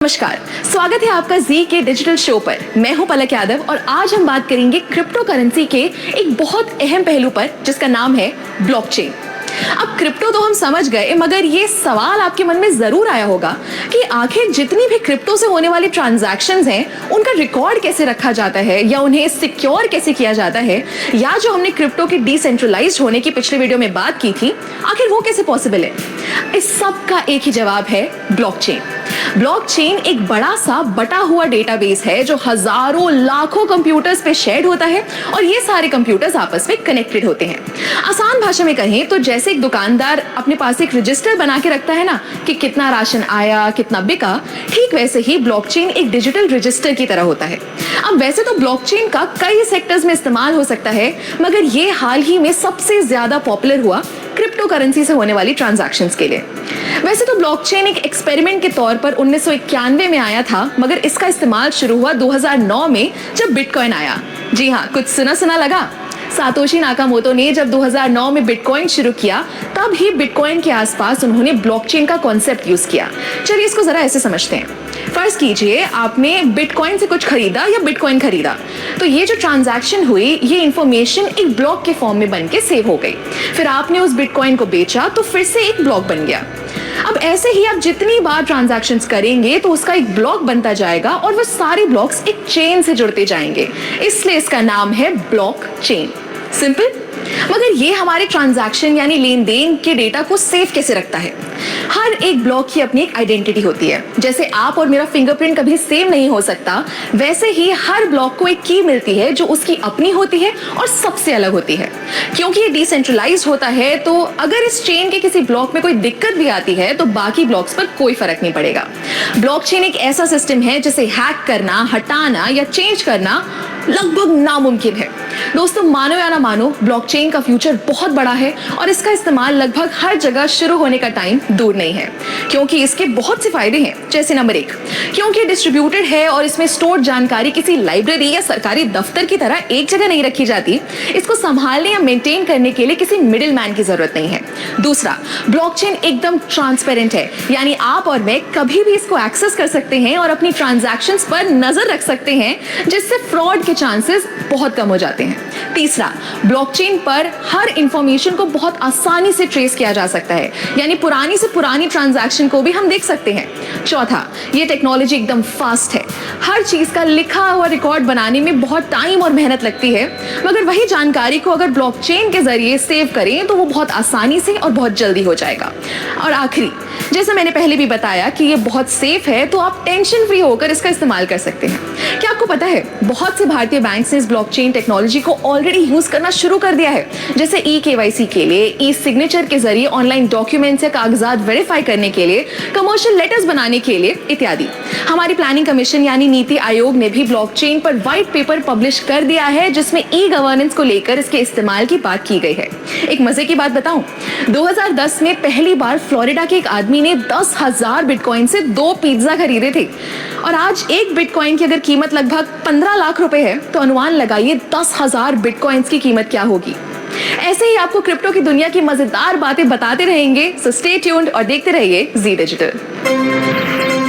नमस्कार, स्वागत है आपका जी के डिजिटल शो पर। मैं हूं पलक यादव और आज हम बात करेंगे क्रिप्टो करेंसी के एक बहुत अहम पहलू पर जिसका नाम है ब्लॉकचेन। अब क्रिप्टो तो हम समझ गए, मगर ये सवाल आपके मन में जरूर आया होगा कि आखिर जितनी भी क्रिप्टो से होने वाली ट्रांजैक्शंस हैं, उनका रिकॉर्ड कैसे रखा जाता है या उन्हें सिक्योर कैसे किया जाता है, या जो हमने क्रिप्टो के डिसेंट्रलाइज्ड होने की पिछले वीडियो में बात की थी, आखिर वो कैसे पॉसिबल है। इस सब का एक ही जवाब है, ब्लॉकचेन। ब्लॉकचेन एक बड़ा सा बटा हुआ डेटाबेस है जो हजारों लाखों कंप्यूटर्स पे शेयर्ड होता है और ये सारे कंप्यूटर्स आपस में कनेक्टेड होते हैं। आसान भाषा में कहें तो जैसे एक दुकानदार अपने पास एक रजिस्टर बना के रखता है ना कि कितना राशन आया, कितना बिका, ठीक वैसे ही ब्लॉकचेन एक डिजिटल रजिस्टर की तरह होता है। अब वैसे तो ब्लॉकचेन का कई सेक्टर्स में इस्तेमाल हो सकता है, मगर ये हाल ही में सबसे ज्यादा पॉपुलर हुआ क्रिप्टो करेंसी से होने वाली ट्रांजैक्शंस के लिए। वैसे तो ब्लॉकचेन एक एक्सपेरिमेंट के तौर पर 1991 में आया था, मगर इसका इस्तेमाल शुरू हुआ 2009 में जब बिटकॉइन आया। जी हाँ, कुछ सुना सुना लगा। सातोशी नाकामोटो ने जब 2009 में बिटकॉइन शुरू किया, तब ही बिटकॉइन के आसपास उन्होंने ब्लॉकचेन का कॉन्सेप्ट यूज किया। चलिए इसको जरा ऐसे समझते हैं। फर्ज कीजिए आपने बिटकॉइन से कुछ खरीदा या बिटकॉइन खरीदा, तो ये जो ट्रांजैक्शन हुई, ये इंफॉर्मेशन एक ब्लॉक के फॉर्म में बन के सेव हो गई। फिर आपने उस बिटकॉइन को बेचा तो फिर से एक ब्लॉक बन गया। अब ऐसे ही आप जितनी बार ट्रांजैक्शंस करेंगे तो उसका एक ब्लॉक बनता जाएगा और वो सारे ब्लॉक्स एक चेन से जुड़ते जाएंगे, इसलिए इसका नाम है ब्लॉकचेन। सिंपल। मगर ये हमारे ट्रांजैक्शन यानी लेन देन के डेटा को सेव कैसे रखता है। हर एक ब्लॉक की अपनी एक आइडेंटिटी होती है। जैसे आप और मेरा फिंगरप्रिंट कभी सेम नहीं हो सकता, वैसे ही हर ब्लॉक को एक की मिलती है जो उसकी अपनी होती है और सबसे अलग होती है। क्योंकि ये डिसेंट्रलाइज्ड होता है, तो अगर इस चेन के किसी ब्लॉक में कोई दिक्कत भी आती है तो बाकी ब्लॉक्स पर कोई फर्क नहीं पड़ेगा। ब्लॉकचेन एक ऐसा सिस्टम है जिसे हैक करना, हटाना या चेंज करना लगभग नामुमकिन है। दोस्तों, मानो या ना मानो, ब्लॉकचेन का फ्यूचर बहुत बड़ा है और इसका इस्तेमाल लगभग हर जगह शुरू होने का टाइम दूर नहीं है, क्योंकि इसके बहुत से फायदे हैं। जैसे नंबर 1, क्योंकि डिस्ट्रीब्यूटेड है और इसमें स्टोर जानकारी किसी लाइब्रेरी या सरकारी दफ्तर की तरह एक जगह नहीं रखी जाती, इसको संभालने या मेंटेन करने के लिए किसी मिडिल मैन की जरूरत नहीं है। दूसरा, ब्लॉकचेन एकदम ट्रांसपेरेंट है, यानी आप और मैं कभी भी इसको एक्सेस कर सकते हैं और अपनी ट्रांजैक्शंस पर नजर रख सकते हैं, जिससे फ्रॉड के चांसेस बहुत कम हो जाते हैं। तीसरा, ब्लॉकचेन पर हर इंफॉर्मेशन को बहुत आसानी से ट्रेस किया जा सकता है, यानी पुरानी से पुरानी ट्रांजैक्शन को भी हम देख सकते हैं। चौथा, ये टेक्नोलॉजी एकदम फास्ट है। हर चीज का लिखा हुआ रिकॉर्ड बनाने में बहुत टाइम और मेहनत लगती है, मगर वही जानकारी को अगर ब्लॉकचेन के जरिए सेव करें तो वो बहुत आसानी से और बहुत जल्दी हो जाएगा। और आखिरी, जैसे मैंने पहले भी बताया कि ये बहुत सेफ है, तो आप टेंशन फ्री होकर इसका इस्तेमाल कर सकते हैं। क्या आपको पता है, बहुत से भारतीय बैंक ने इस ब्लॉकचेन टेक्नोलॉजी को ऑलरेडी यूज करना शुरू कर दिया है, जैसे ई-केवाईसी के लिए, ई सिग्नेचर के जरिए ऑनलाइन डॉक्यूमेंट्स या कागजात वेरीफाई करने के लिए, कमर्शियल लेटर्स बनाने के लिए इत्यादि। हमारी प्लानिंग कमीशन यानी नीति आयोग ने भी ब्लॉकचेन पर व्हाइट पेपर पब्लिश कर दिया है, जिसमें ई गवर्नेंस को लेकर इसके इस्तेमाल की बात की गई है। एक मजे की बात बताऊं, 2010 में पहली बार फ्लोरिडा के एक आदमी ने 10,000 बिटकॉइन से 2 पिज्जा खरीदे थे, और आज एक बिटकॉइन की अगर कीमत लगभग 15 लाख रुपए है, तो अनुमान लगाइए 10,000 बिटकॉइंस की कीमत क्या होगी। ऐसे ही आपको क्रिप्टो की दुनिया की मजेदार बातें बताते रहेंगे, सो स्टे ट्यून्ड और देखते रहिए जी डिजिटल।